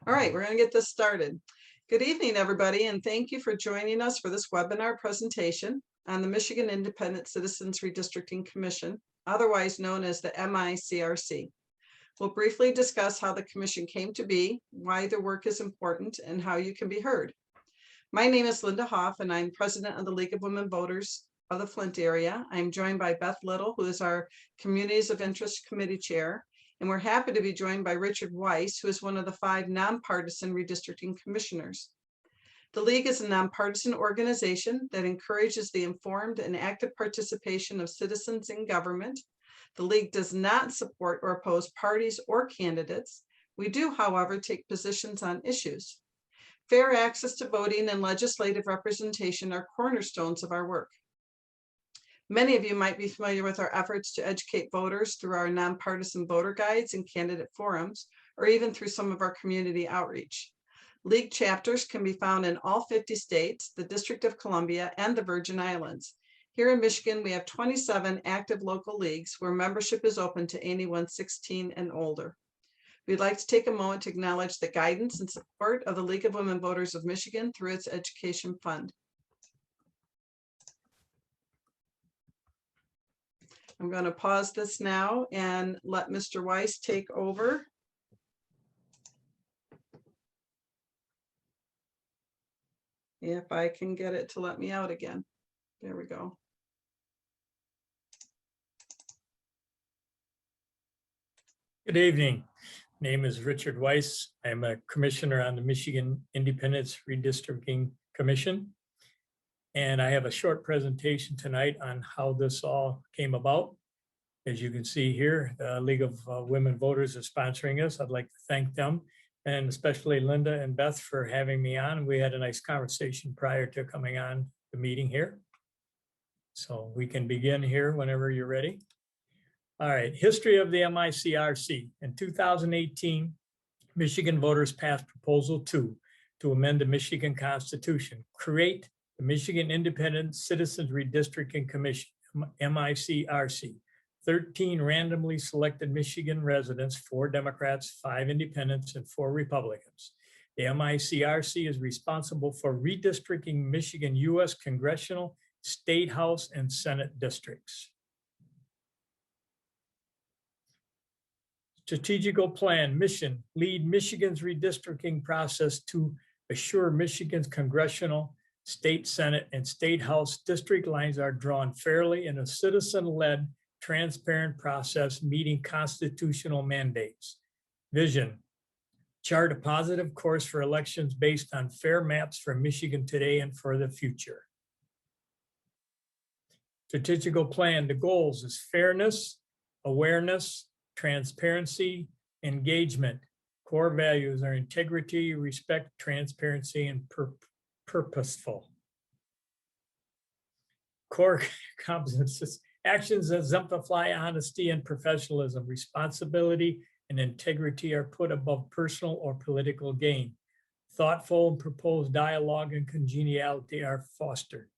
All right, we're going to get this started. Good evening, everybody, and thank you for joining us for this webinar presentation on the Michigan Independent Citizens Redistricting Commission, otherwise known as the MICRC. We'll briefly discuss how the commission came to be, why their work is important, and how you can be heard. My name is Linda Hoff, and I'm president of the League of Women Voters of the Flint area. I'm joined by Beth Little, who is our Communities of Interest Committee Chair. And we're happy to be joined by Richard Weiss, who is one of the 5 nonpartisan redistricting commissioners. The League is a nonpartisan organization that encourages the informed and active participation of citizens in government. The League does not support or oppose parties or candidates. We do, however, take positions on issues. Fair access to voting and legislative representation are cornerstones of our work. Many of you might be familiar with our efforts to educate voters through our nonpartisan voter guides and candidate forums, or even through some of our community outreach. League chapters can be found in all 50 states, the District of Columbia, and the Virgin Islands. Here in Michigan, we have 27 active local leagues where membership is open to anyone 16 and older. We'd like to take a moment to acknowledge the guidance and support of the League of Women Voters of Michigan through its education fund. I'm going to pause this now and let Mr. Weiss take over. If I can get it to let me out again. There we go. Good evening. Name is Richard Weiss. I'm a commissioner on the Michigan Independence Redistricting Commission. And I have a short presentation tonight on how this all came about. As you can see here, the League of Women Voters is sponsoring us. I'd like to thank them, and especially Linda and Beth for having me on. We had a nice conversation prior to coming on the meeting here. So we can begin here whenever you're ready. All right, history of the MICRC. In 2018, Michigan voters passed Proposal 2 to amend the Michigan Constitution, create the Michigan Independent Citizens Redistricting Commission, MICRC. 13 randomly selected Michigan residents, 4 Democrats, 5 Independents, and 4 Republicans. The MICRC is responsible for redistricting Michigan U.S. Congressional, State House, and Senate districts. Strategical plan, mission, lead Michigan's redistricting process to assure Michigan's congressional, state senate, and state house district lines are drawn fairly in a citizen-led, transparent process meeting constitutional mandates. Vision, chart a positive course for elections based on fair maps for Michigan today and for the future. Strategical plan, the goals is fairness, awareness, transparency, engagement. Core values are integrity, respect, transparency, and purposeful. Core competences, actions that exemplify honesty and professionalism, responsibility, and integrity are put above personal or political gain. Thoughtful and proposed dialogue and congeniality are fostered.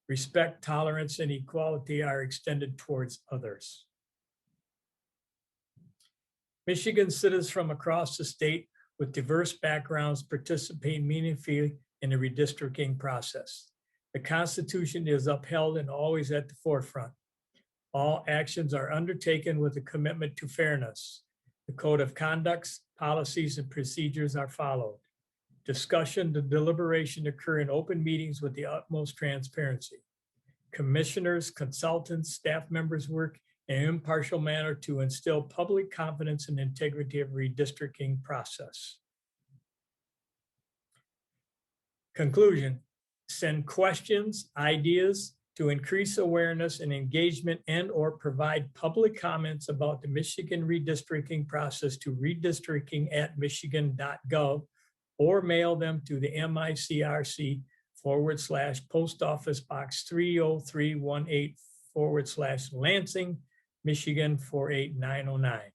Respect, tolerance, and equality are extended towards others. Michigan citizens from across the state with diverse backgrounds participate meaningfully in the redistricting process. The Constitution is upheld and always at the forefront. All actions are undertaken with a commitment to fairness. The code of conducts, policies, and procedures are followed. Discussion and deliberation occur in open meetings with the utmost transparency. Commissioners, consultants, staff members work in an impartial manner to instill public confidence and integrity of redistricting process. Conclusion, send questions, ideas to increase awareness and engagement and/or provide public comments about the Michigan redistricting process to redistricting@michigan.gov or mail them to the MICRC /Post Office Box 30318 /Lansing, Michigan 48909.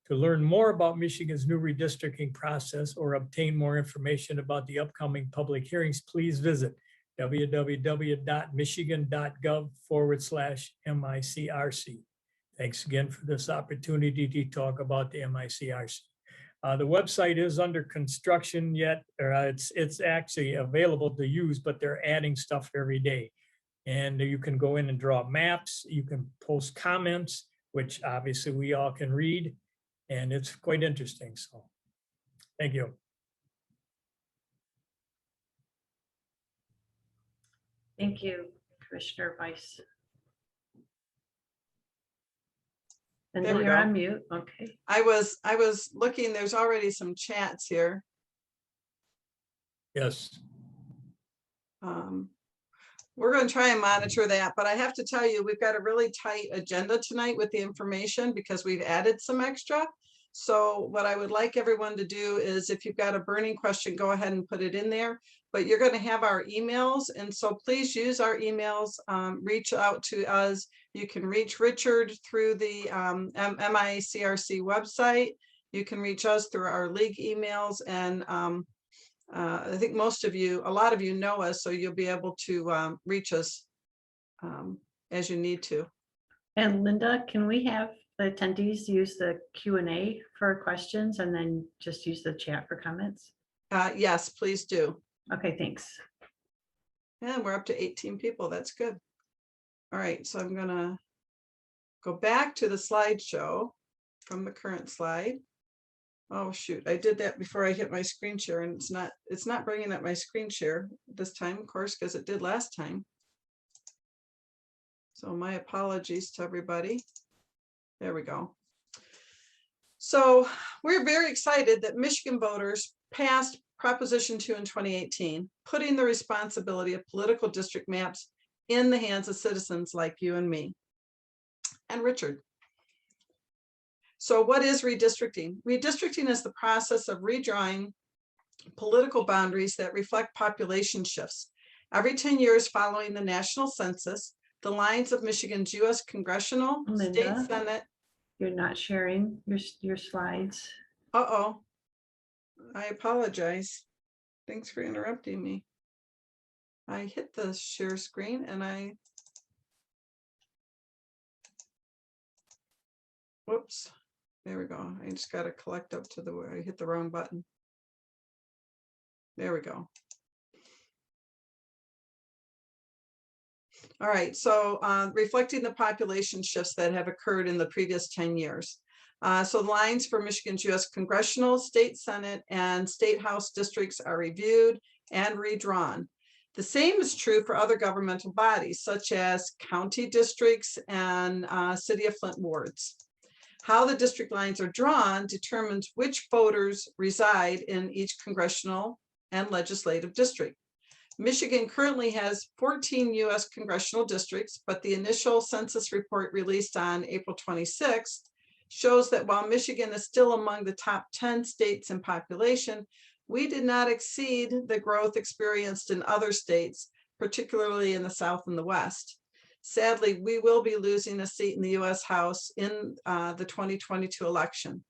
To learn more about Michigan's new redistricting process or obtain more information about the upcoming public hearings, please visit www.michigan.gov /MICRC. Thanks again for this opportunity to talk about the MICRC. The website is under construction yet, or it's actually available to use, but they're adding stuff every day. And you can go in and draw maps, you can post comments, which obviously we all can read, and it's quite interesting. So, thank you. Thank you, Commissioner Weiss. And There we you're go. on mute. Okay. I was looking, there's already some chats here. Yes. We're going to try and monitor that, but I have to tell you, we've got a really tight agenda tonight with the information because we've added some extra. So what I would like everyone to do is, if you've got a burning question, go ahead and put it in there. But you're going to have our emails, and so please use our emails. Reach out to us. You can reach Richard through the MICRC website. You can reach us through our league emails, and I think most of you, a lot of you know us, so you'll be able to reach us as you need to. And Linda, can we have the attendees use the Q&A for questions and then just use the chat for comments? Yes, please do. Okay, thanks. And we're up to 18 people. That's good. All right, so I'm gonna go back to the slideshow from the current slide. Oh shoot, I did that before I hit my screen share, and it's not bringing up my screen share this time, of course, because it did last time. So my apologies to everybody. There we go. So we're very excited that Michigan voters passed Proposition 2 in 2018, putting the responsibility of political district maps in the hands of citizens like you and me and Richard. So what is redistricting? Redistricting is the process of redrawing political boundaries that reflect population shifts. Every 10 years following the national census, the lines of Michigan's U.S. Congressional, State Senate. You're not sharing your slides. Uh-oh, I apologize. Thanks for interrupting me. I hit the share screen and whoops, there we go. I just got to collect up to I hit the wrong button. There we go. All right, so reflecting the population shifts that have occurred in the previous 10 years. So the lines for Michigan's U.S. Congressional, State Senate, and State House districts are reviewed and redrawn. The same is true for other governmental bodies, such as county districts and City of Flint wards. How the district lines are drawn determines which voters reside in each congressional and legislative district. Michigan currently has 14 U.S. congressional districts, but the initial census report released on April 26th shows that while Michigan is still among the top 10 states in population, we did not exceed the growth experienced in other states, particularly in the South and the West. Sadly, we will be losing a seat in the U.S. House in the 2022 election.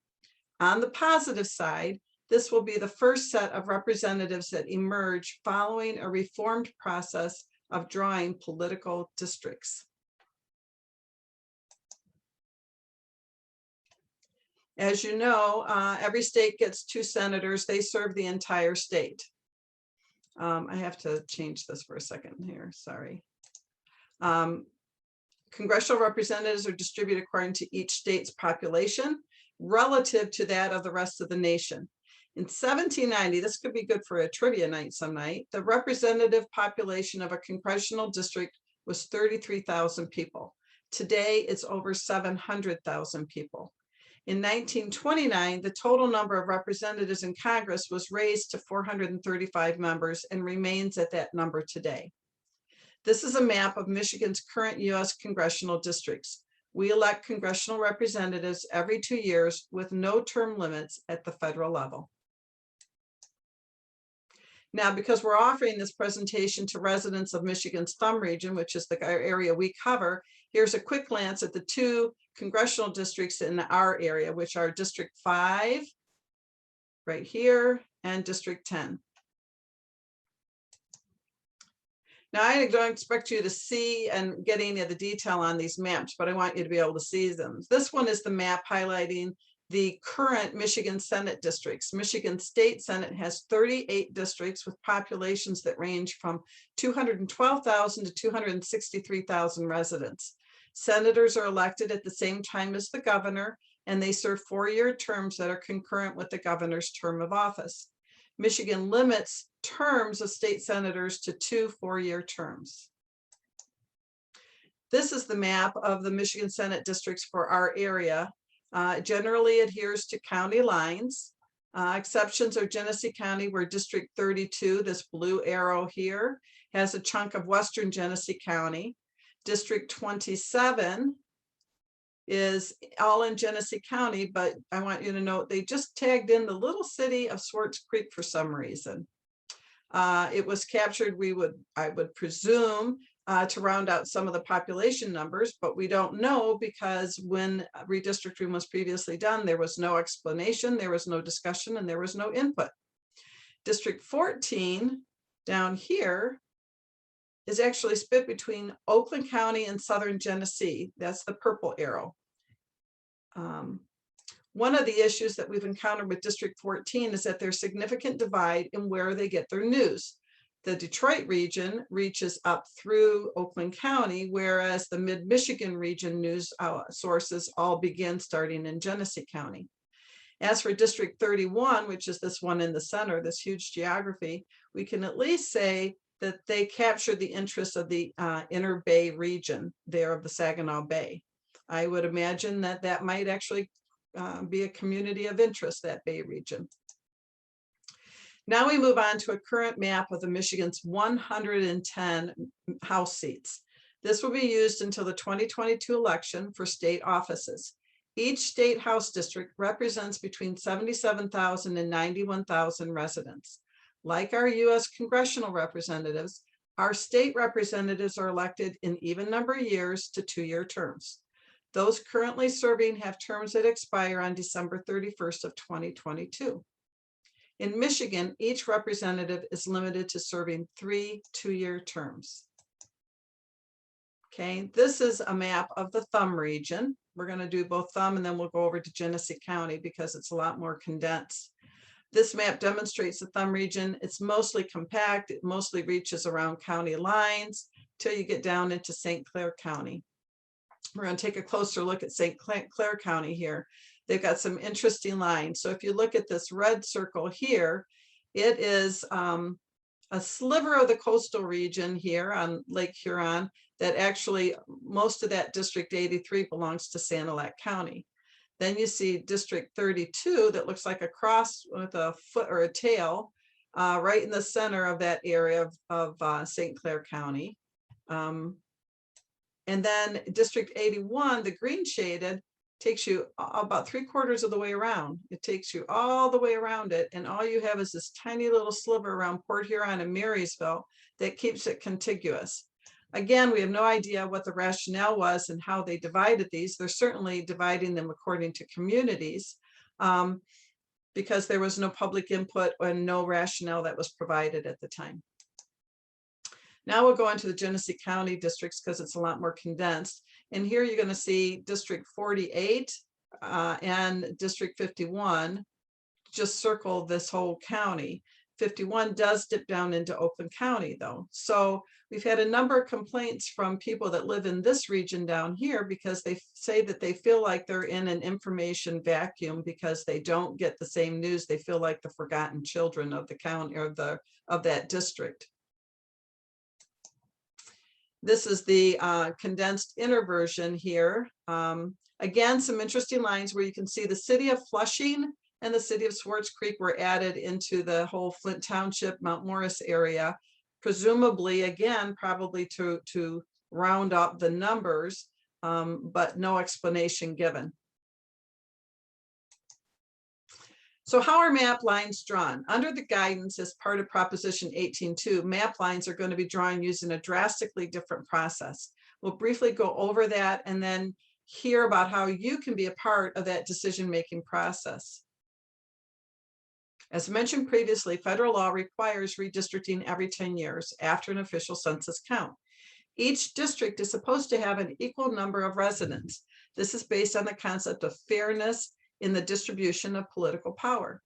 On the positive side, this will be the first set of representatives that emerge following a reformed process of drawing political districts. As you know, every state gets 2 senators. They serve the entire state. I have to change this for a second here, sorry. Congressional representatives are distributed according to each state's population relative to that of the rest of the nation. In 1790, this could be good for a trivia night some night, the representative population of a congressional district was 33,000 people. Today, it's over 700,000 people. In 1929, the total number of representatives in Congress was raised to 435 members and remains at that number today. This is a map of Michigan's current U.S. congressional districts. We elect congressional representatives every 2 years with no term limits at the federal level. Now, because we're offering this presentation to residents of Michigan's thumb region, which is the area we cover, here's a quick glance at the 2 congressional districts in our area, which are District 5, right here, and District 10. Now, I don't expect you to see and get any of the detail on these maps, but I want you to be able to see them. This one is the map highlighting the current Michigan Senate districts. Michigan State Senate has 38 districts with populations that range from 212,000 to 263,000 residents. Senators are elected at the same time as the governor, and they serve 4-year terms that are concurrent with the governor's term of office. Michigan limits terms of state senators to 2 4-year terms. This is the map of the Michigan Senate districts for our area. Generally adheres to county lines. Exceptions are Genesee County, where District 32, this blue arrow here, has a chunk of western Genesee County. District 27 is all in Genesee County, but I want you to note they just tagged in the little city of Swartz Creek for some reason. It was captured, I would presume, to round out some of the population numbers, but we don't know because when redistricting was previously done, there was no explanation, there was no discussion, and there was no input. District 14 down here is actually split between Oakland County and southern Genesee. That's the purple arrow. One of the issues that we've encountered with District 14 is that there's significant divide in where they get their news. The Detroit region reaches up through Oakland County, whereas the mid-Michigan region news sources all begin starting in Genesee County. As for District 31, which is this one in the center, this huge geography, we can at least say that they capture the interests of the Inner Bay region there of the Saginaw Bay. I would imagine that that might actually be a community of interest, that Bay region. Now we move on to a current map of the Michigan's 110 House seats. This will be used until the 2022 election for state offices. Each state House district represents between 77,000 and 91,000 residents. Like our U.S. congressional representatives, our state representatives are elected in even number of years to 2-year terms. Those currently serving have terms that expire on December 31st of 2022. In Michigan, each representative is limited to serving 3 2-year terms. Okay, this is a map of the Thumb region. We're going to do both Thumb and then we'll go over to Genesee County because it's a lot more condensed. This map demonstrates the Thumb region. It's mostly compact. It mostly reaches around county lines till you get down into St. Clair County. We're going to take a closer look at St. Clair County here. They've got some interesting lines. So if you look at this red circle here, it is a sliver of the coastal region here on Lake Huron that actually most of that District 83 belongs to Sanilac County. Then you see District 32 that looks like a cross with a foot or a tail right in the center of that area of St. Clair County. And then District 81, the green shaded, takes you about 3/4 of the way around. It takes you all the way around it, and all you have is this tiny little sliver around Port Huron and Marysville that keeps it contiguous. Again, we have no idea what the rationale was and how they divided these. They're certainly dividing them according to communities because there was no public input and no rationale that was provided at the time. Now we'll go into the Genesee County districts because it's a lot more condensed. And here you're going to see District 48 and District 51 just circle this whole county. 51 does dip down into Oakland County though. So we've had a number of complaints from people that live in this region down here because they say that they feel like they're in an information vacuum because they don't get the same news. They feel like the forgotten children of the county or of that district. This is the condensed inner version here. Again, some interesting lines where you can see the city of Flushing and the city of Swartz Creek were added into the whole Flint Township, Mount Morris area, presumably, again, probably to round up the numbers, but no explanation given. So how are map lines drawn? Under the guidance as part of Proposition 18.2, map lines are going to be drawn using a drastically different process. We'll briefly go over that and then hear about how you can be a part of that decision-making process. As mentioned previously, federal law requires redistricting every 10 years after an official census count. Each district is supposed to have an equal number of residents. This is based on the concept of fairness, in the distribution of political power.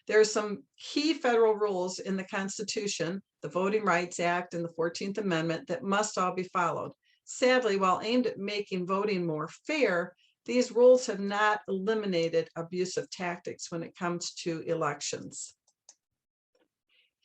There are some key federal rules in the Constitution, the Voting Rights Act and the 14th Amendment, that must all be followed. Sadly, while aimed at making voting more fair, these rules have not eliminated abusive tactics when it comes to elections.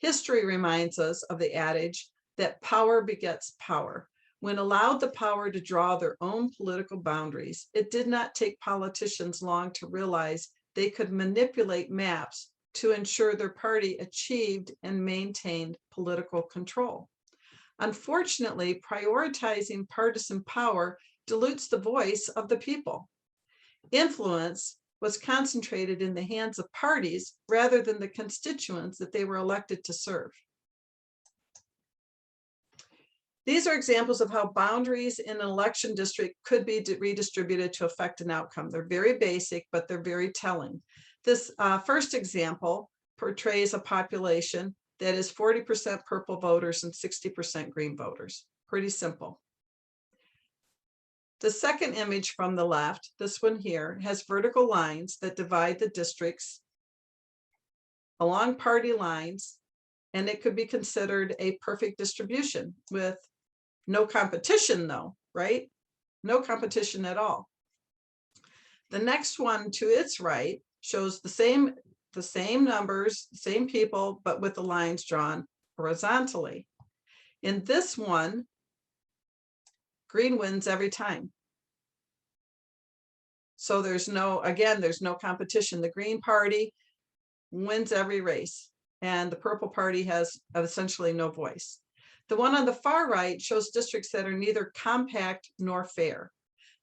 History reminds us of the adage that power begets power. When allowed the power to draw their own political boundaries, it did not take politicians long to realize they could manipulate maps to ensure their party achieved and maintained political control. Unfortunately, prioritizing partisan power dilutes the voice of the people. Influence was concentrated in the hands of parties rather than the constituents that they were elected to serve. These are examples of how boundaries in an election district could be redistributed to affect an outcome. They're very basic, but they're very telling. This first example portrays a population that is 40% purple voters and 60% green voters. Pretty simple. The second image from the left, this one here, has vertical lines that divide the districts along party lines, and it could be considered a perfect distribution with no competition though, right? No competition at all. The next one to its right shows the same numbers, same people, but with the lines drawn horizontally. In this one, green wins every time. So there's no competition. The Green Party wins every race, and the Purple Party has essentially no voice. The one on the far right shows districts that are neither compact nor fair.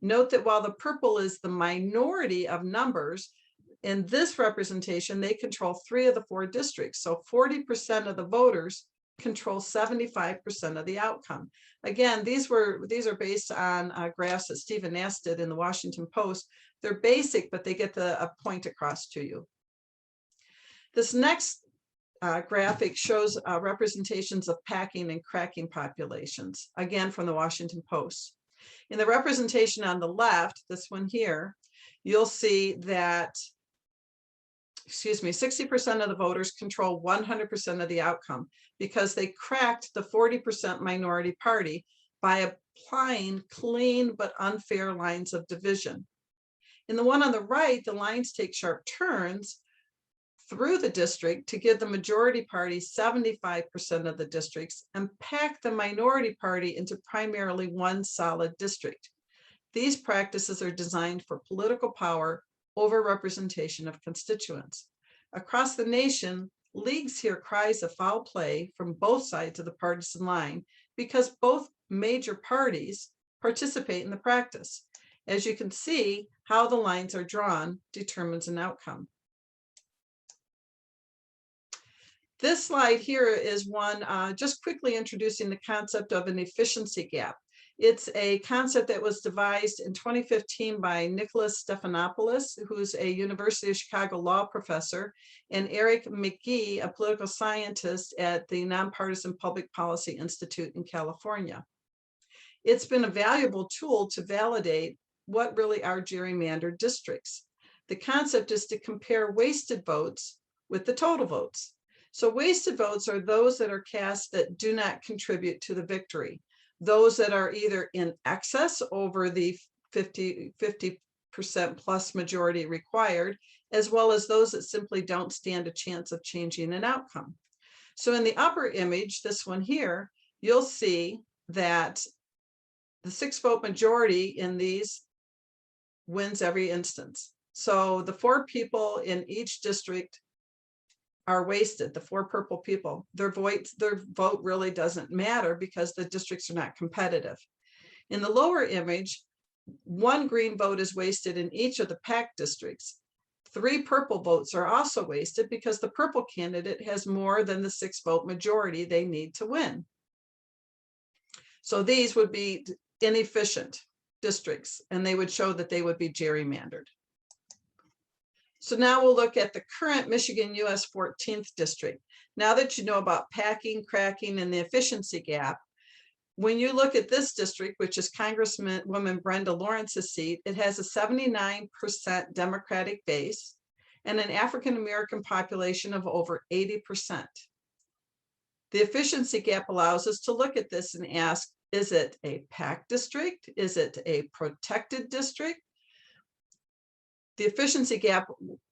Note that while the purple is the minority of numbers, in this representation, they control 3 of the 4 districts. So 40% of the voters control 75% of the outcome. Again, these are based on graphs that Stephen Nast did in the Washington Post. They're basic, but they get a point across to you. This next graphic shows representations of packing and cracking populations, again from the Washington Post. In the representation on the left, this one here, you'll see that 60% of the voters control 100% of the outcome because they cracked the 40% minority party by applying clean but unfair lines of division. In the one on the right, the lines take sharp turns through the district to give the majority party 75% of the districts and pack the minority party into primarily one solid district. These practices are designed for political power over representation of constituents. Across the nation, leagues hear cries of foul play from both sides of the partisan line because both major parties participate in the practice. As you can see, how the lines are drawn determines an outcome. This slide here is one just quickly introducing the concept of an efficiency gap. It's a concept that was devised in 2015 by Nicholas Stephanopoulos, who's a University of Chicago law professor, and Eric McGee, a political scientist at the Nonpartisan Public Policy Institute in California. It's been a valuable tool to validate what really are gerrymandered districts. The concept is to compare wasted votes with the total votes. So wasted votes are those that are cast that do not contribute to the victory. Those that are either in excess over the 50% plus majority required, as well as those that simply don't stand a chance of changing an outcome. So in the upper image, this one here, you'll see that the 6-vote majority in these wins every instance. So the 4 people in each district are wasted, the 4 purple people. Their vote really doesn't matter because the districts are not competitive. In the lower image, 1 green vote is wasted in each of the packed districts. 3 purple votes are also wasted because the purple candidate has more than the 6-vote majority they need to win. So these would be inefficient districts, and they would show that they would be gerrymandered. So now we'll look at the current Michigan US 14th district. Now that you know about packing, cracking, and the efficiency gap, When you look at this district, which is Congresswoman Brenda Lawrence's seat, it has a 79% Democratic base and an African-American population of over 80%. The efficiency gap allows us to look at this and ask, is it a PAC district? Is it a protected district? The efficiency gap,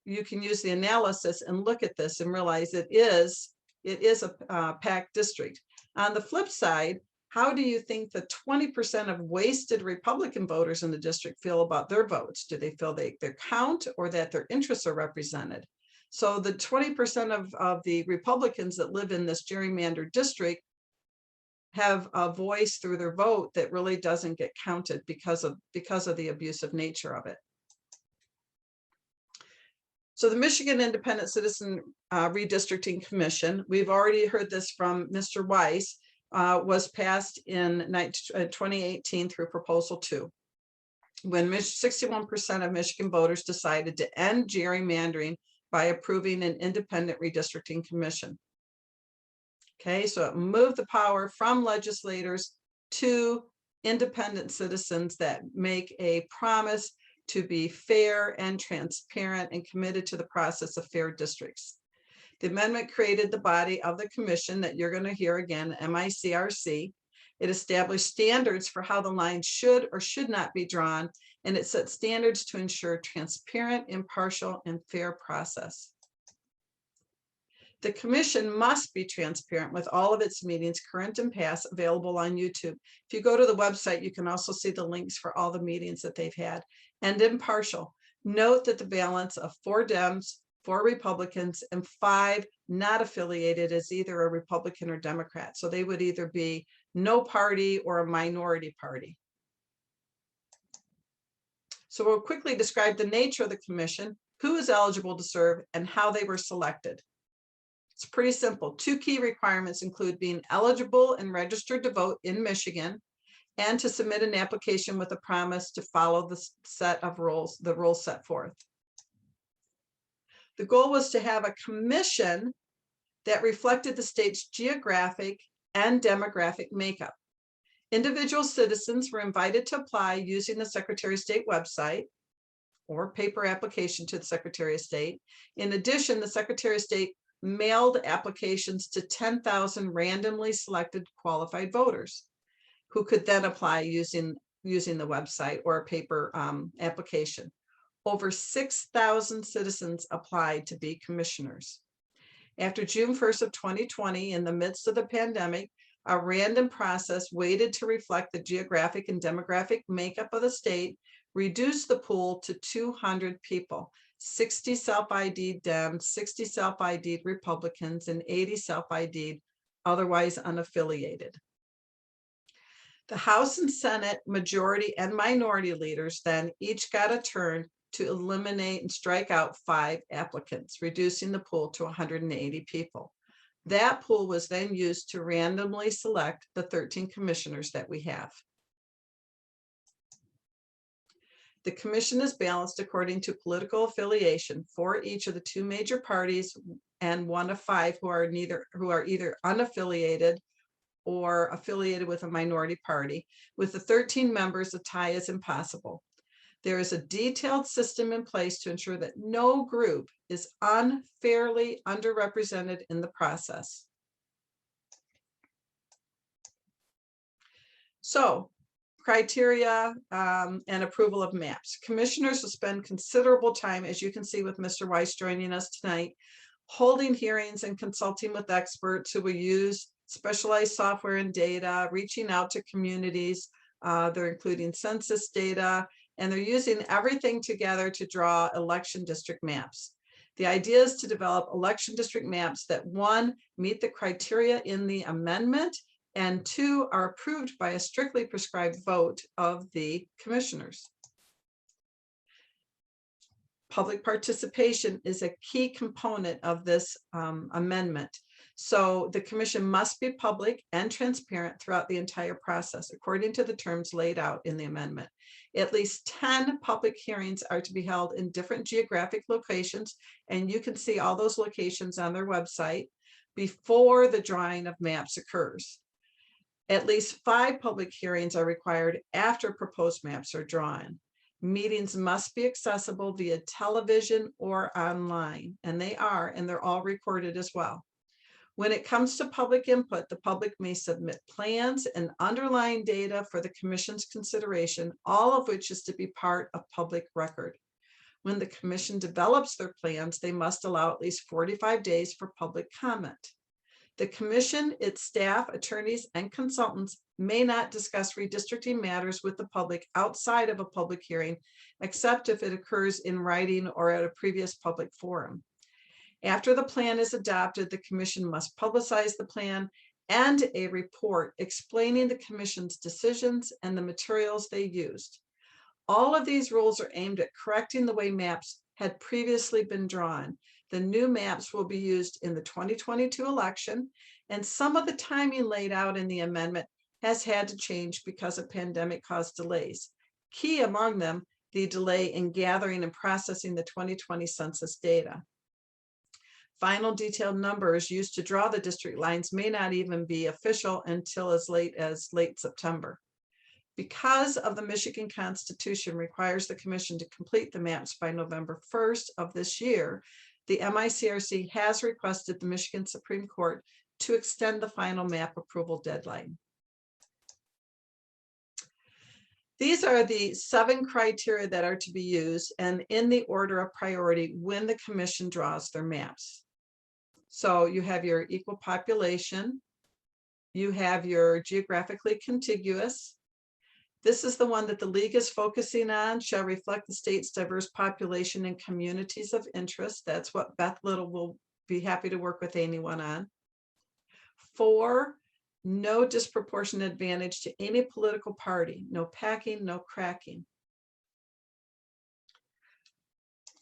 you can use the analysis and look at this and realize it is a PAC district. On the flip side, how do you think the 20% of wasted Republican voters in the district feel about their votes? Do they feel they count or that their interests are represented? So the 20% of the Republicans that live in this gerrymandered district have a voice through their vote that really doesn't get counted because of the abusive nature of it. So the Michigan Independent Citizen Redistricting Commission, we've already heard this from Mr. Weiss, was passed in 2018 through Proposal 2. When 61% of Michigan voters decided to end gerrymandering by approving an independent redistricting commission. Okay, so it moved the power from legislators to independent citizens that make a promise to be fair and transparent and committed to the process of fair districts. The amendment created the body of the commission that you're going to hear again, MICRC. It established standards for how the lines should or should not be drawn, and it set standards to ensure transparent, impartial, and fair process. The commission must be transparent with all of its meetings, current and past, available on YouTube. If you go to the website, you can also see the links for all the meetings that they've had, and impartial. Note that the balance of 4 Dems, 4 Republicans, and 5 not affiliated as either a Republican or Democrat. So they would either be no party or a minority party. So we'll quickly describe the nature of the commission, who is eligible to serve, and how they were selected. It's pretty simple. 2 key requirements include being eligible and registered to vote in Michigan, and to submit an application with a promise to follow the set of rules, the rules set forth. The goal was to have a commission that reflected the state's geographic and demographic makeup. Individual citizens were invited to apply using the Secretary of State website or paper application to the Secretary of State. In addition, the Secretary of State mailed applications to 10,000 randomly selected qualified voters who could then apply using the website or a paper application. Over 6,000 citizens applied to be commissioners. After June 1st of 2020, in the midst of the pandemic, a random process weighted to reflect the geographic and demographic makeup of the state reduced the pool to 200 people, 60 self-ID'd Dems, 60 self-ID'd Republicans, and 80 self-ID'd otherwise unaffiliated. The House and Senate majority and minority leaders then each got a turn to eliminate and strike out 5 applicants, reducing the pool to 180 people. That pool was then used to randomly select the 13 commissioners that we have. The commission is balanced according to political affiliation for each of the 2 major parties and 1 of 5 who are either unaffiliated or affiliated with a minority party. With the 13 members, a tie is impossible. There is a detailed system in place to ensure that no group is unfairly underrepresented in the process. So, criteria and approval of maps. Commissioners will spend considerable time, as you can see with Mr. Weiss joining us tonight, holding hearings and consulting with experts who will use specialized software and data, reaching out to communities. They're including census data, and they're using everything together to draw election district maps. The idea is to develop election district maps that 1, meet the criteria in the amendment, and 2, are approved by a strictly prescribed vote of the commissioners. Public participation is a key component of this amendment. So the commission must be public and transparent throughout the entire process, according to the terms laid out in the amendment. At least 10 public hearings are to be held in different geographic locations, and you can see all those locations on their website before the drawing of maps occurs. At least 5 public hearings are required after proposed maps are drawn. Meetings must be accessible via television or online, and they are, and they're all recorded as well. When it comes to public input, the public may submit plans and underlying data for the commission's consideration, all of which is to be part of public record. When the commission develops their plans, they must allow at least 45 days for public comment. The commission, its staff, attorneys, and consultants may not discuss redistricting matters with the public outside of a public hearing, except if it occurs in writing or at a previous public forum. After the plan is adopted, the commission must publicize the plan and a report explaining the commission's decisions and the materials they used. All of these rules are aimed at correcting the way maps had previously been drawn. The new maps will be used in the 2022 election, and some of the timing laid out in the amendment has had to change because of pandemic-caused delays. Key among them, the delay in gathering and processing the 2020 census data. Final detailed numbers used to draw the district lines may not even be official until as late September. Because of the Michigan Constitution requires the commission to complete the maps by November 1st of this year, the MICRC has requested the Michigan Supreme Court to extend the final map approval deadline. These are the 7 criteria that are to be used and in the order of priority when the commission draws their maps. So you have your equal population, you have your geographically contiguous. This is the one that the league is focusing on, shall reflect the state's diverse population and communities of interest. That's what Beth Little will be happy to work with anyone on. 4, no disproportionate advantage to any political party, no packing, no cracking.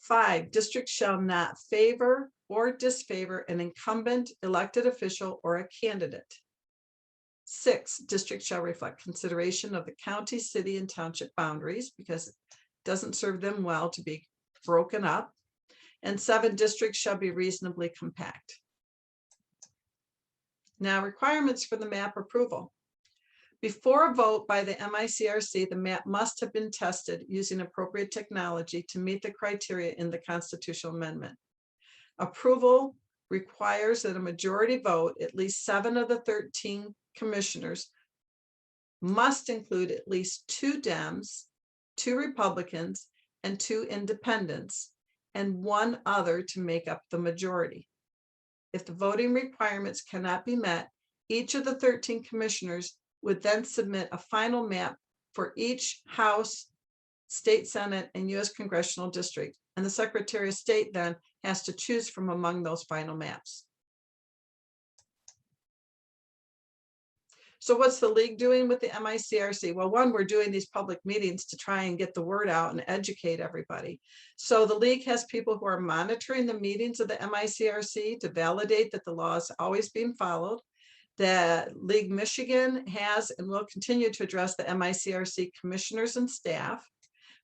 5, districts shall not favor or disfavor an incumbent, elected official, or a candidate. 6, districts shall reflect consideration of the county, city, and township boundaries because it doesn't serve them well to be broken up. And 7, districts shall be reasonably compact. Now, requirements for the map approval. Before a vote by the MICRC, the map must have been tested using appropriate technology to meet the criteria in the constitutional amendment. Approval requires that a majority vote, at least 7 of the 13 commissioners, must include at least 2 Dems, 2 Republicans, and 2 independents, and 1 other to make up the majority. If the voting requirements cannot be met, each of the 13 commissioners would then submit a final map for each House, State Senate, and U.S. Congressional District, and the Secretary of State then has to choose from among those final maps. So what's the league doing with the MICRC? Well, one, we're doing these public meetings to try and get the word out and educate everybody. So the league has people who are monitoring the meetings of the MICRC to validate that the law is always being followed. The League Michigan has and will continue to address the MICRC commissioners and staff.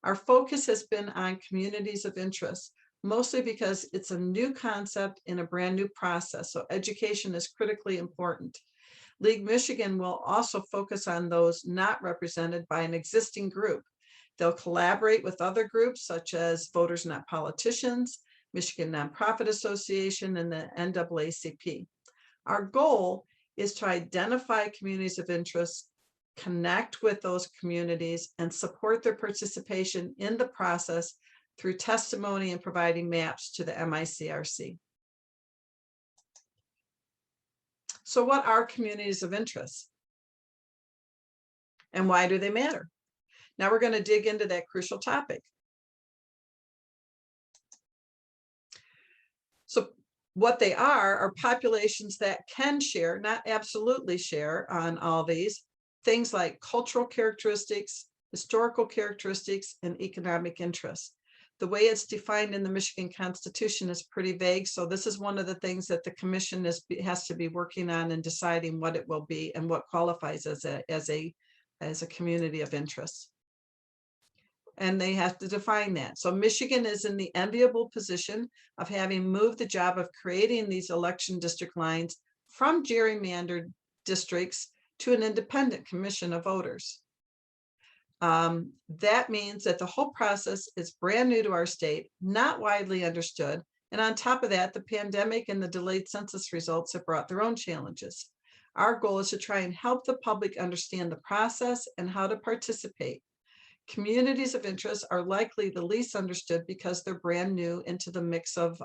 Our focus has been on communities of interest, mostly because it's a new concept in a brand new process. So education is critically important. League Michigan will also focus on those not represented by an existing group. They'll collaborate with other groups such as Voters Not Politicians, Michigan Nonprofit Association, and the NAACP. Our goal is to identify communities of interest, connect with those communities, and support their participation in the process through testimony and providing maps to the MICRC. So what are communities of interest? And why do they matter? Now we're going to dig into that crucial topic. So what they are populations that can share, not absolutely share on all these, things like cultural characteristics, historical characteristics, and economic interests. The way it's defined in the Michigan Constitution is pretty vague. So this is one of the things that the commission has to be working on and deciding what it will be and what qualifies as a community of interest. And they have to define that. So Michigan is in the enviable position of having moved the job of creating these election district lines from gerrymandered districts to an independent commission of voters. That means that the whole process is brand new to our state, not widely understood. And on top of that, the pandemic and the delayed census results have brought their own challenges. Our goal is to try and help the public understand the process and how to participate. Communities of interest are likely the least understood because they're brand new into the mix of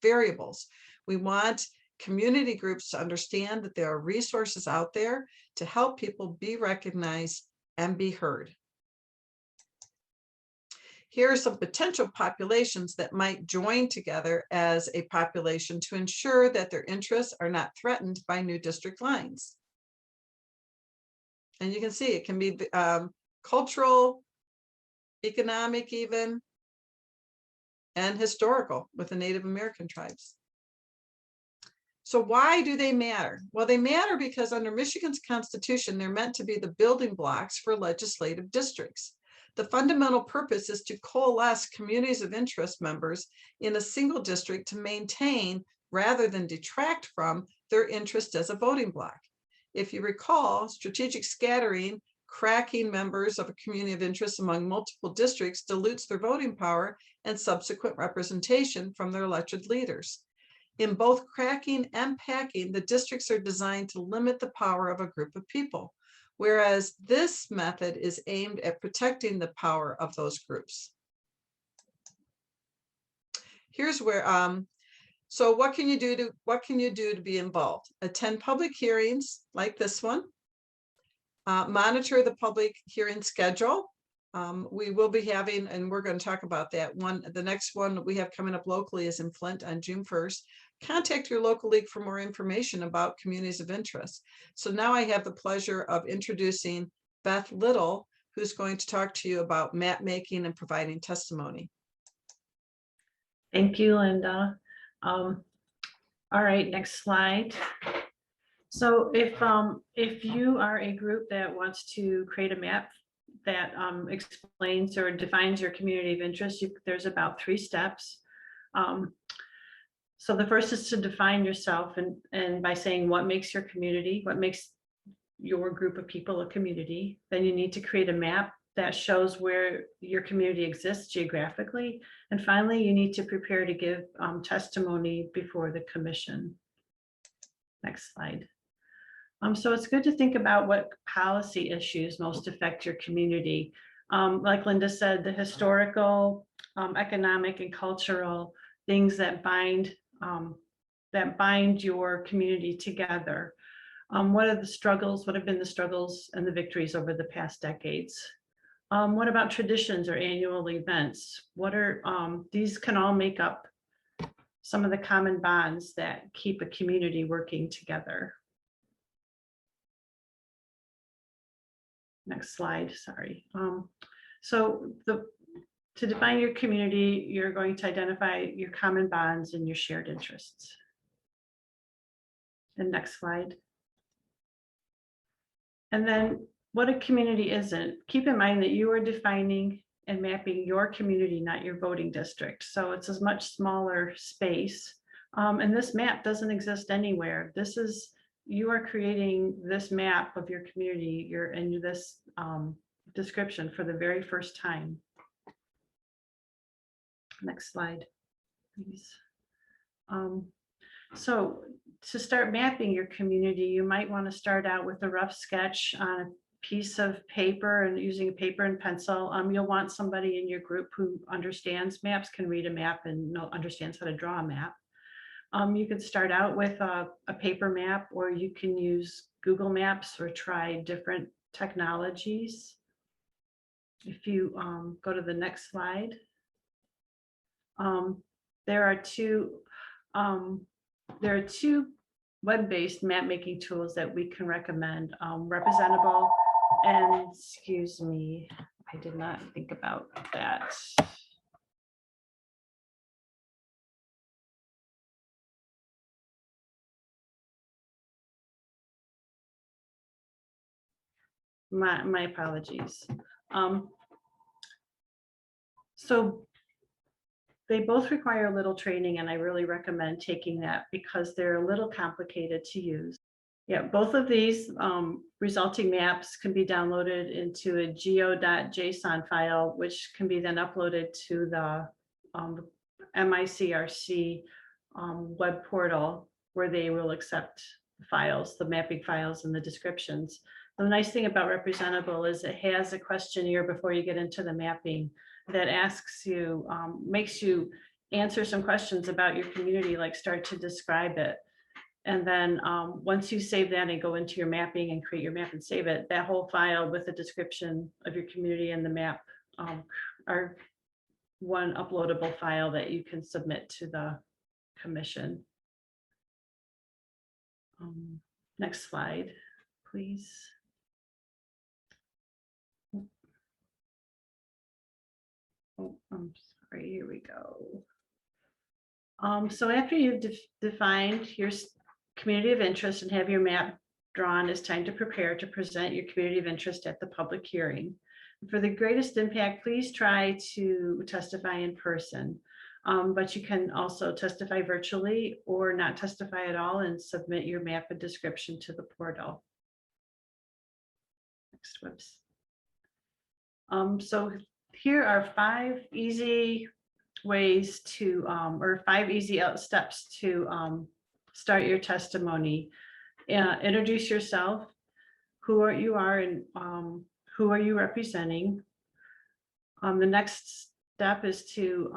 variables. We want community groups to understand that there are resources out there to help people be recognized and be heard. Here are some potential populations that might join together as a population to ensure that their interests are not threatened by new district lines. And you can see it can be cultural, economic even, and historical with the Native American tribes. So why do they matter? Well, they matter because under Michigan's Constitution, they're meant to be the building blocks for legislative districts. The fundamental purpose is to coalesce communities of interest members in a single district to maintain, rather than detract from, their interest as a voting block. If you recall, strategic scattering, cracking members of a community of interest among multiple districts dilutes their voting power and subsequent representation from their elected leaders. In both cracking and packing, the districts are designed to limit the power of a group of people, whereas this method is aimed at protecting the power of those groups. Here's where, so what can you do to be involved? Attend public hearings like this one. Monitor the public hearing schedule. We will be having, and we're going to talk about that one. The next one we have coming up locally is in Flint on June 1st. Contact your local league for more information about communities of interest. So now I have the pleasure of introducing Beth Little, who's going to talk to you about map making and providing testimony. Thank you, Linda. All right, next slide. So if you are a group that wants to create a map that explains or defines your community of interest, there's about 3 steps. So the first is to define yourself, and by saying what makes your community, what makes your group of people a community. Then you need to create a map that shows where your community exists geographically. And finally, you need to prepare to give testimony before the commission. Next slide. So it's good to think about what policy issues most affect your community. Like Linda said, the historical, economic, and cultural things that bind your community together. What are the struggles? What have been the struggles and the victories over the past decades? What about traditions or annual events? What are these can all make up some of the common bonds that keep a community working together. Next slide, sorry. To define your community, you're going to identify your common bonds and your shared interests. And next slide. And then what a community isn't. Keep in mind that you are defining and mapping your community, not your voting district. So it's a much smaller space. And this map doesn't exist anywhere. You are creating this map of your community, in this description for the very first time. Next slide, please. So to start mapping your community, you might want to start out with a rough sketch on a piece of paper and using paper and pencil. You'll want somebody in your group who understands maps, can read a map, and understands how to draw a map. You could start out with a paper map, or you can use Google Maps or try different technologies. If you go to the next slide, there are two web-based map making tools that we can recommend. Representable and, excuse me, I did not think about that. My apologies. So they both require a little training, and I really recommend taking that because they're a little complicated to use. Yeah, both of these resulting maps can be downloaded into a geo.json file, which can be then uploaded to the MICRC web portal, where they will accept files, the mapping files and the descriptions. The nice thing about Representable is it has a questionnaire before you get into the mapping that asks you, makes you answer some questions about your community, like start to describe it. And then once you save that and go into your mapping and create your map and save it, that whole file with the description of your community and the map are one uploadable file that you can submit to the commission. Next slide, please. Oh, I'm sorry, here we go. So after you've defined your community of interest and have your map drawn, it's time to prepare to present your community of interest at the public hearing. For the greatest impact, please try to testify in person, but you can also testify virtually or not testify at all and submit your map and description to the portal. Next, whoops. So here are 5 easy ways to, or 5 easy steps to start your testimony. Introduce yourself, who you are and who are you representing. The next step is to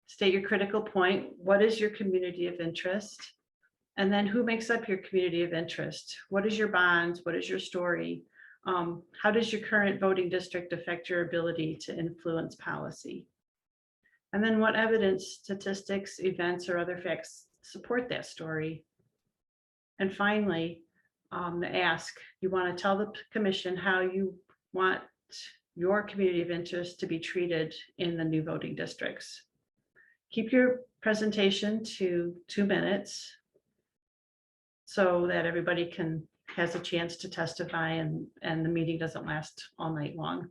state your critical point. What is your community of interest? And then who makes up your community of interest? What is your bond? What is your story? How does your current voting district affect your ability to influence policy? And then what evidence, statistics, events, or other facts support that story? And finally, the ask, you want to tell the commission how you want your community of interest to be treated in the new voting districts. Keep your presentation to 2 minutes so that everybody has a chance to testify and the meeting doesn't last all night long.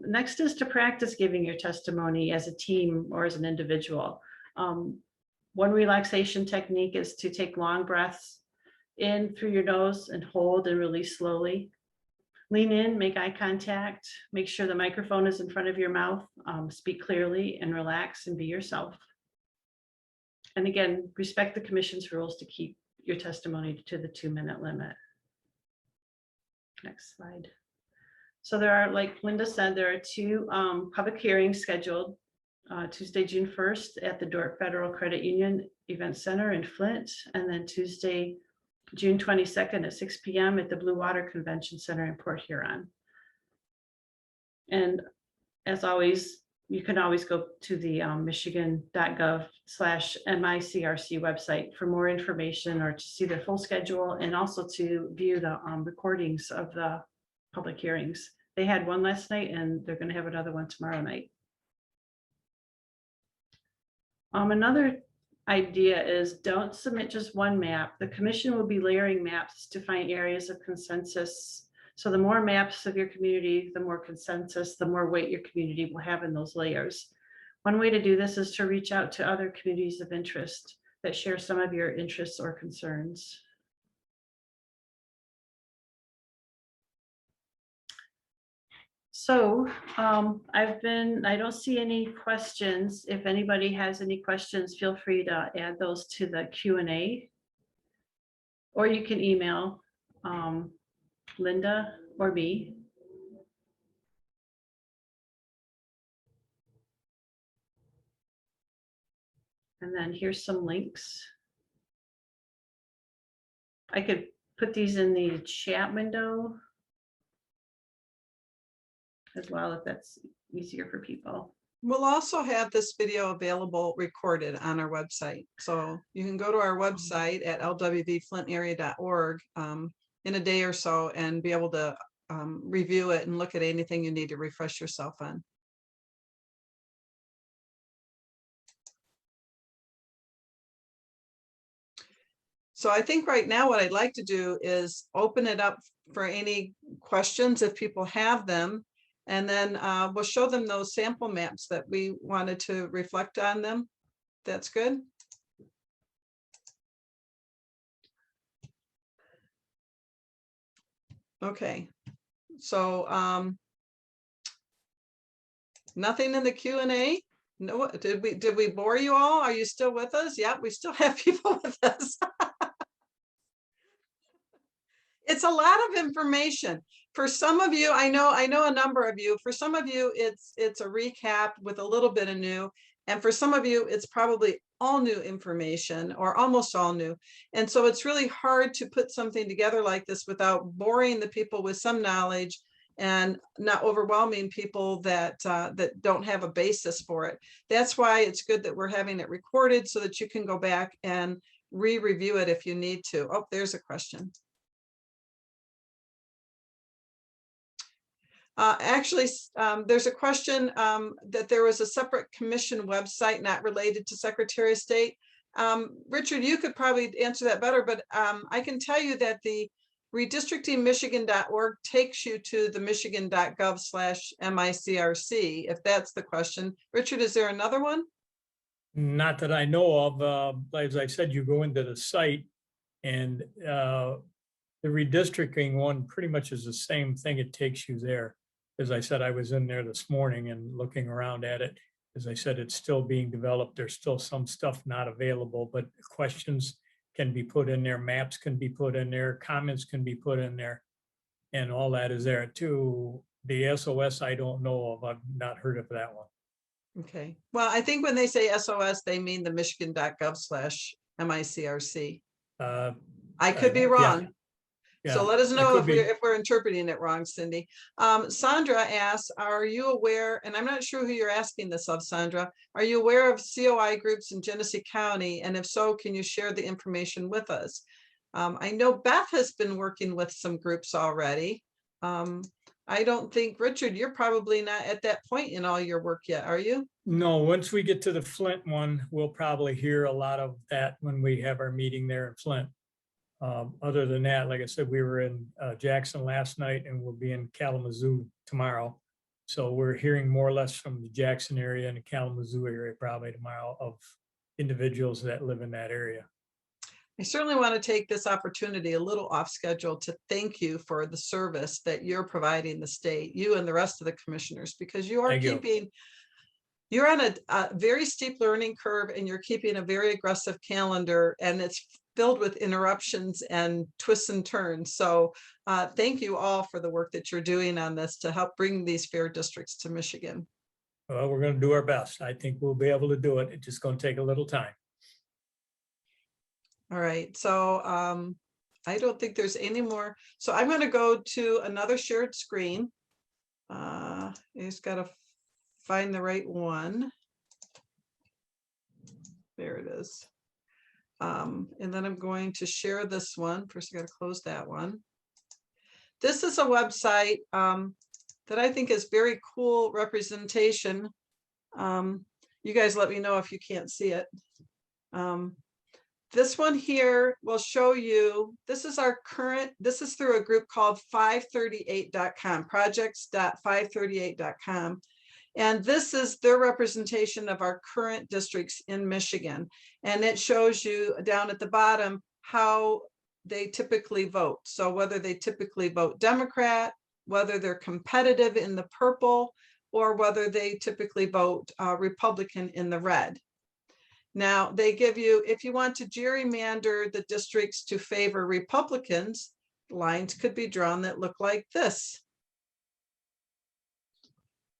Next is to practice giving your testimony as a team or as an individual. One relaxation technique is to take long breaths in through your nose and hold and release slowly. Lean in, make eye contact, make sure the microphone is in front of your mouth, speak clearly and relax and be yourself. And again, respect the commission's rules to keep your testimony to the 2-minute limit. Next slide. So there are, like Linda said, there are 2 public hearings scheduled. Tuesday, June 1st at the Dorp Federal Credit Union Event Center in Flint, and then Tuesday, June 22nd at 6 p.m. at the Blue Water Convention Center in Port Huron. And as always, you can always go to the michigan.gov/MICRC website for more information or to see the full schedule and also to view the recordings of the public hearings. They had one last night and they're going to have another one tomorrow night. Another idea is don't submit just one map. The commission will be layering maps to find areas of consensus. So the more maps of your community, the more consensus, the more weight your community will have in those layers. One way to do this is to reach out to other communities of interest that share some of your interests or concerns. So I don't see any questions. If anybody has any questions, feel free to add those to the Q&A, or you can email Linda or me. And then here's some links. I could put these in the chat window as well, if that's easier for people. We'll also have this video available recorded on our website. So you can go to our website at lwvflintarea.org in a day or so and be able to review it and look at anything you need to refresh yourself on. So I think right now what I'd like to do is open it up for any questions if people have them. And then we'll show them those sample maps that we wanted to reflect on them. That's good. Okay, so nothing in the Q&A? No, did we bore you all? Are you still with us? Yeah, we still have people with us. It's a lot of information. For some of you, I know a number of you, for some of you, it's a recap with a little bit of new. And for some of you, it's probably all new information or almost all new. And so it's really hard to put something together like this without boring the people with some knowledge and not overwhelming people that that don't have a basis for it. That's why it's good that we're having it recorded so that you can go back and re-review it if you need to. Oh, there's a question. Actually, there's a question that there was a separate commission website not related to Secretary of State. Richard, you could probably answer that better, but I can tell you that the redistrictingmichigan.org takes you to the michigan.gov/MICRC, if that's the question. Richard, is there another one? Not that I know of. As I said, you go into the site and the redistricting one pretty much is the same thing. It takes you there. As I said, I was in there this morning and looking around at it. As I said, it's still being developed. There's still some stuff not available, but questions can be put in there. Maps can be put in there. Comments can be put in there. And all that is there too. The SOS, I don't know of. I've not heard of that one. Okay. Well, I think when they say SOS, they mean the michigan.gov/MICRC. I could be wrong. Yeah, So let us know could if we're interpreting it wrong, Cindy. Sandra asks, are you aware, and I'm not sure who you're asking this of, Sandra, are you aware of COI groups in Genesee County? And if so, can you share the information with us? I know Beth has been working with some groups already. I don't think, Richard, you're probably not at that point in all your work yet, are you? No, once we get to the Flint one, we'll probably hear a lot of that when we have our meeting there in Flint. Other than that, like I said, we were in Jackson last night and we'll be in Kalamazoo tomorrow. So we're hearing more or less from the Jackson area and the Kalamazoo area probably tomorrow of individuals that live in that area. I certainly want to take this opportunity a little off schedule to thank you for the service that you're providing the state, you and the rest of the commissioners, because you are you're on a very steep learning curve and you're keeping a very aggressive calendar, and it's filled with interruptions and twists and turns. So thank you all for the work that you're doing on this to help bring these fair districts to Michigan. Well, we're going to do our best. I think we'll be able to do it. It's just going to take a little time. All right, so I don't think there's any more. So I'm going to go to another shared screen. I just got to find the right one. There it is. And then I'm going to share this one. First, I got to close that one. This is a website that I think is very cool representation. You guys let me know if you can't see it. This one here will show you, this is our current, this is through a group called 538.com, projects.538.com. And this is their representation of our current districts in Michigan. And it shows you down at the bottom how they typically vote. So whether they typically vote Democrat, whether they're competitive in the purple, or whether they typically vote Republican in the red. Now they give you, if you want to gerrymander the districts to favor Republicans, lines could be drawn that look like this.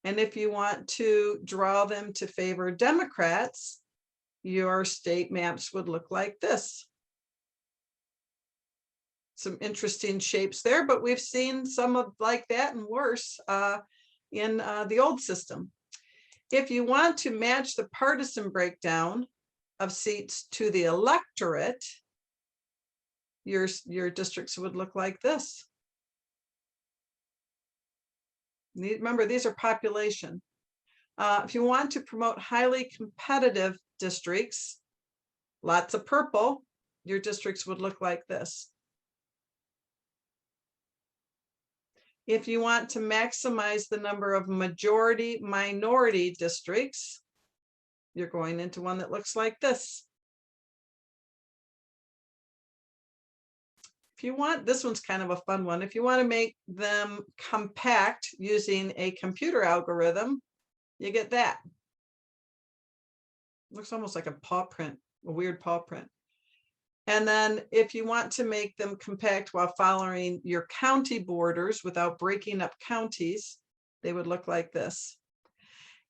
And if you want to draw them to favor Democrats, your state maps would look like this. Some interesting shapes there, but we've seen some of like that and worse in the old system. If you want to match the partisan breakdown of seats to the electorate, your districts would look like this. Remember, these are population. If you want to promote highly competitive districts, lots of purple, your districts would look like this. If you want to maximize the number of majority minority districts, you're going into one that looks like this. if you want, this one's kind of a fun one. If you want to make them compact using a computer algorithm, you get that. Looks almost like a paw print, a weird paw print. And then if you want to make them compact while following your county borders without breaking up counties, they would look like this.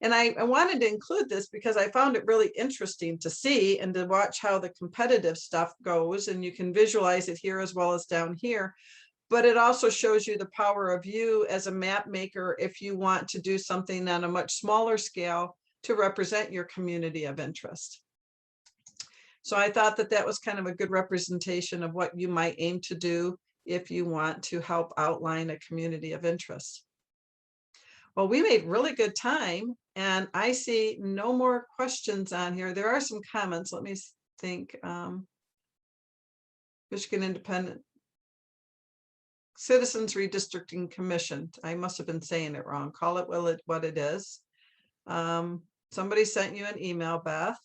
And I wanted to include this because I found it really interesting to see and to watch how the competitive stuff goes. And you can visualize it here as well as down here. But it also shows you the power of you as a map maker if you want to do something on a much smaller scale to represent your community of interest. So I thought that that was kind of a good representation of what you might aim to do if you want to help outline a community of interest. Well, we made really good time, and I see no more questions on here. There are some comments. Let me think. Michigan Independent Citizens Redistricting Commission. I must have been saying it wrong. Call it what it is. Somebody sent you an email, Beth.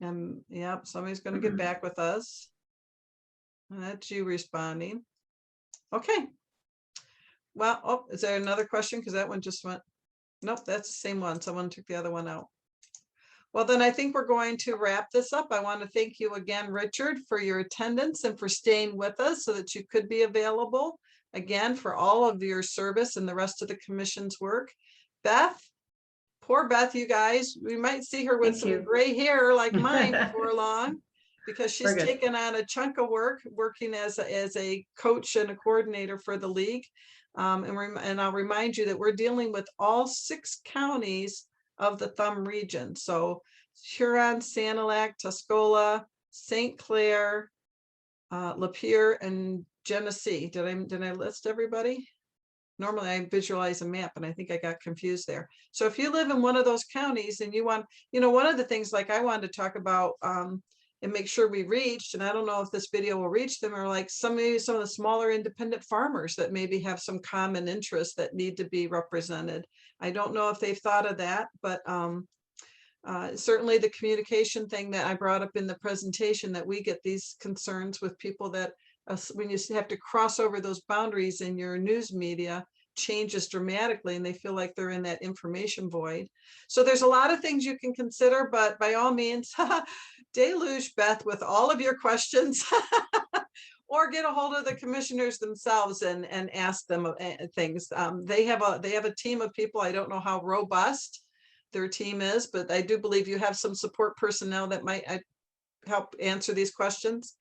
And yep, somebody's going to get back with us. And that's you responding. Okay. Well, oh, is there another question? Because that one just went. Nope, that's the same one. Someone took the other one out. Well, then I think we're going to wrap this up. I want to thank you again, Richard, for your attendance and for staying with us so that you could be available again for all of your service and the rest of the commission's work. Beth, poor Beth, you guys, we might see her with some gray hair like mine before long, because she's taken on a chunk of work working as a coach and a coordinator for the league. And I'll remind you that we're dealing with all 6 counties of the Thumb region. So Huron, Sanilac, Tuscola, St. Clair, Lapeer, and Genesee. Did I list everybody? Normally I visualize a map, and I think I got confused there. So if you live in one of those counties and you want, one of the things like I wanted to talk about and make sure we reached, and I don't know if this video will reach them, or like some of the smaller independent farmers that maybe have some common interests that need to be represented. I don't know if they've thought of that, but certainly the communication thing that I brought up in the presentation, that we get these concerns with people that when you have to cross over those boundaries in your news media, changes dramatically and they feel like they're in that information void. So there's a lot of things you can consider, but by all means, deluge Beth with all of your questions or get a hold of the commissioners themselves and ask them things. They have a team of people. I don't know how robust their team is, but I do believe you have some support personnel that might help answer these questions.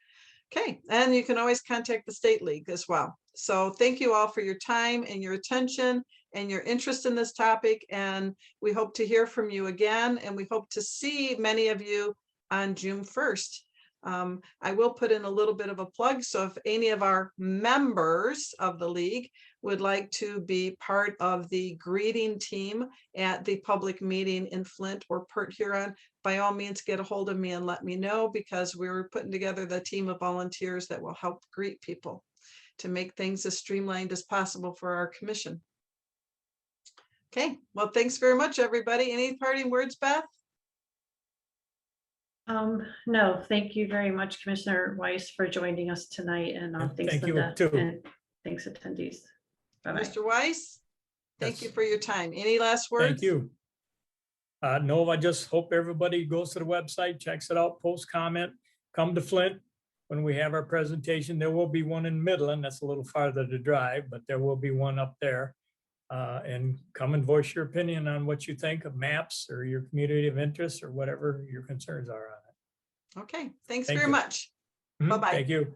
Okay, and you can always contact the State League as well. So thank you all for your time and your attention and your interest in this topic. And we hope to hear from you again. And we hope to see many of you on June 1st. I will put in a little bit of a plug. So if any of our members of the league would like to be part of the greeting team at the public meeting in Flint or Port Huron, by all means, get a hold of me and let me know, because we're putting together the team of volunteers that will help greet people to make things as streamlined as possible for our commission. Okay, well, thanks very much, everybody. Any parting words, Beth? No, thank you very much, Commissioner Weiss, for joining us tonight, and thanks, thank Linda, you too. and thanks, attendees. Bye-bye. Mr. Weiss, thank you for your time. Any last words? Thank you. No, I just hope everybody goes to the website, checks it out, post comment, come to Flint when we have our presentation. There will be one in Midland. That's a little farther to drive, but there will be one up there. And come and voice your opinion on what you think of maps or your community of interest or whatever your concerns are on it. Okay, thanks Thank very you. much. Bye-bye. Thank you.